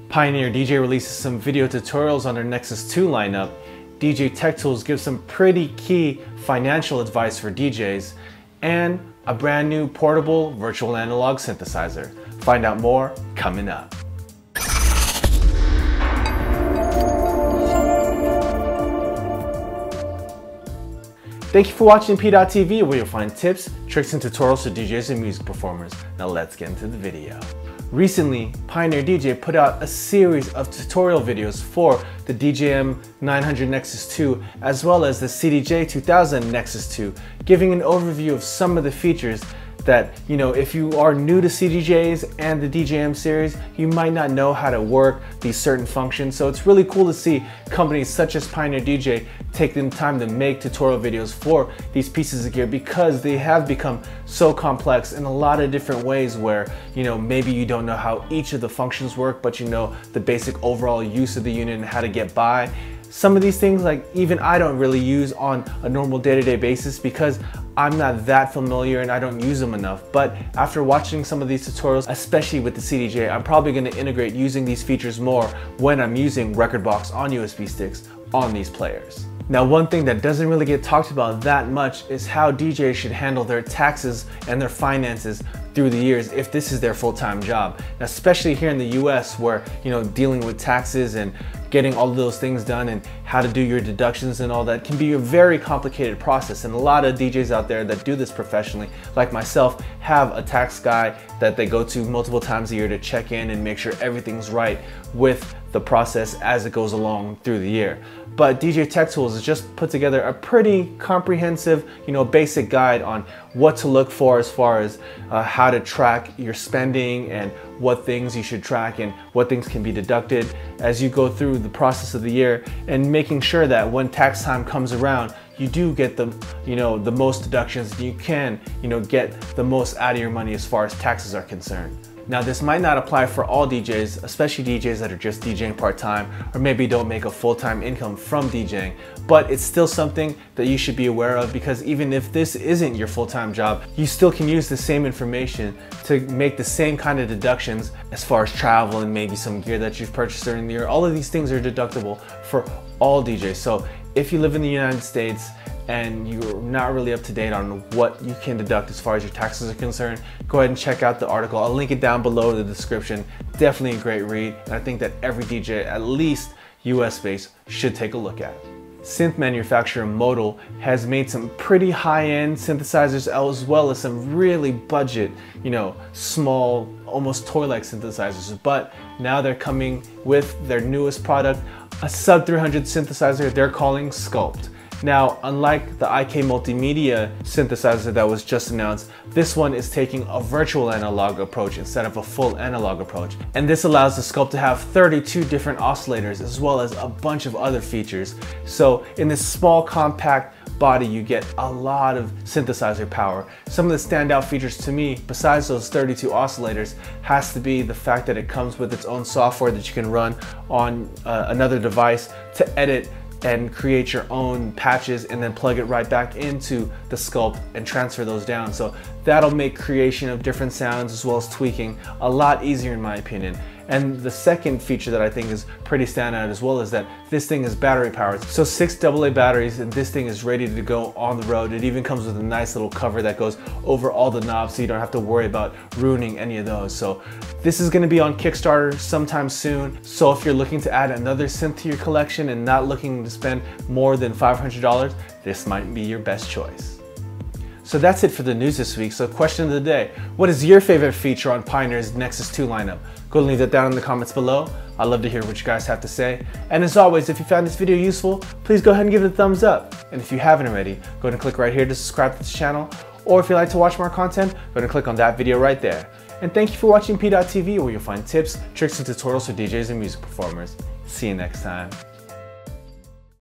Pioneer DJ releases some video tutorials on their NXS2 lineup. DJ Tech Tools gives some pretty key financial advice for DJs, and a brand new portable virtual analog synthesizer. Find out more coming up. Thank you for watching PDot TV, where you'll find tips, tricks, and tutorials for DJs and music performers. Now let's get into the video. Recently, Pioneer DJ put out a series of tutorial videos for the DJM 900 Nexus 2 as well as the CDJ 2000 Nexus 2, giving an overview of some of the features that, if you are new to CDJs and the DJM series, you might not know how to work these certain functions. So it's really cool to see companies such as Pioneer DJ take the time to make tutorial videos for these pieces of gear, because they have become so complex in a lot of different ways where, maybe you don't know how each of the functions work, but you know the basic overall use of the unit and how to get by. Some of these things, like even I don't really use on a normal day-to-day basis because I'm not that familiar and I don't use them enough. But after watching some of these tutorials, especially with the CDJ, I'm probably going to integrate using these features more when I'm using rekordbox on USB sticks on these players. Now, one thing that doesn't really get talked about that much is how DJs should handle their taxes and their finances through the years if this is their full-time job. Now, especially here in the US, where dealing with taxes and getting all of those things done and how to do your deductions and all that can be a very complicated process. And a lot of DJs out there that do this professionally, like myself, have a tax guy that they go to multiple times a year to check in and make sure everything's right with the process as it goes along through the year. But DJ Tech Tools has just put together a pretty comprehensive, basic guide on what to look for as far as how to track your spending and what things you should track and what things can be deducted as you go through the process of the year, and making sure that when tax time comes around, you do get the most deductions you can, get the most out of your money as far as taxes are concerned. Now, this might not apply for all DJs, especially DJs that are just DJing part-time or maybe don't make a full-time income from DJing, but it's still something that you should be aware of, because even if this isn't your full-time job, you still can use the same information to make the same kind of deductions as far as travel and maybe some gear that you've purchased during the year. All of these things are deductible for all DJs. So if you live in the United States and you're not really up to date on what you can deduct as far as your taxes are concerned, go ahead and check out the article. I'll link it down below in the description. Definitely a great read, and I think that every DJ, at least US based, should take a look at. Synth manufacturer Modal has made some pretty high-end synthesizers as well as some really budget, small, almost toy-like synthesizers. But now they're coming with their newest product, a sub-300 synthesizer they're calling Skulpt. Now, unlike the IK Multimedia synthesizer that was just announced, this one is taking a virtual analog approach instead of a full analog approach. And this allows the Skulpt to have 32 different oscillators as well as a bunch of other features. So in this small compact body, you get a lot of synthesizer power. Some of the standout features to me, besides those 32 oscillators, has to be the fact that it comes with its own software that you can run on another device to edit and create your own patches and then plug it right back into the Skulpt and transfer those down. So that'll make creation of different sounds as well as tweaking a lot easier, in my opinion. And the second feature that I think is pretty standout as well is that this thing is battery powered. So 6 AA batteries, and this thing is ready to go on the road. It even comes with a nice little cover that goes over all the knobs, so you don't have to worry about ruining any of those. So this is going to be on Kickstarter sometime soon. So if you're looking to add another synth to your collection and not looking to spend more than $500, this might be your best choice. So that's it for the news this week. So question of the day, what is your favorite feature on Pioneer's Nexus 2 lineup? Go and leave that down in the comments below. I'd love to hear what you guys have to say. And as always, if you found this video useful, please go ahead and give it a thumbs up. And if you haven't already, go ahead and click right here to subscribe to this channel. Or if you'd like to watch more content, go ahead and click on that video right there. And thank you for watching PDot TV, where you'll find tips, tricks, and tutorials for DJs and music performers. See you next time.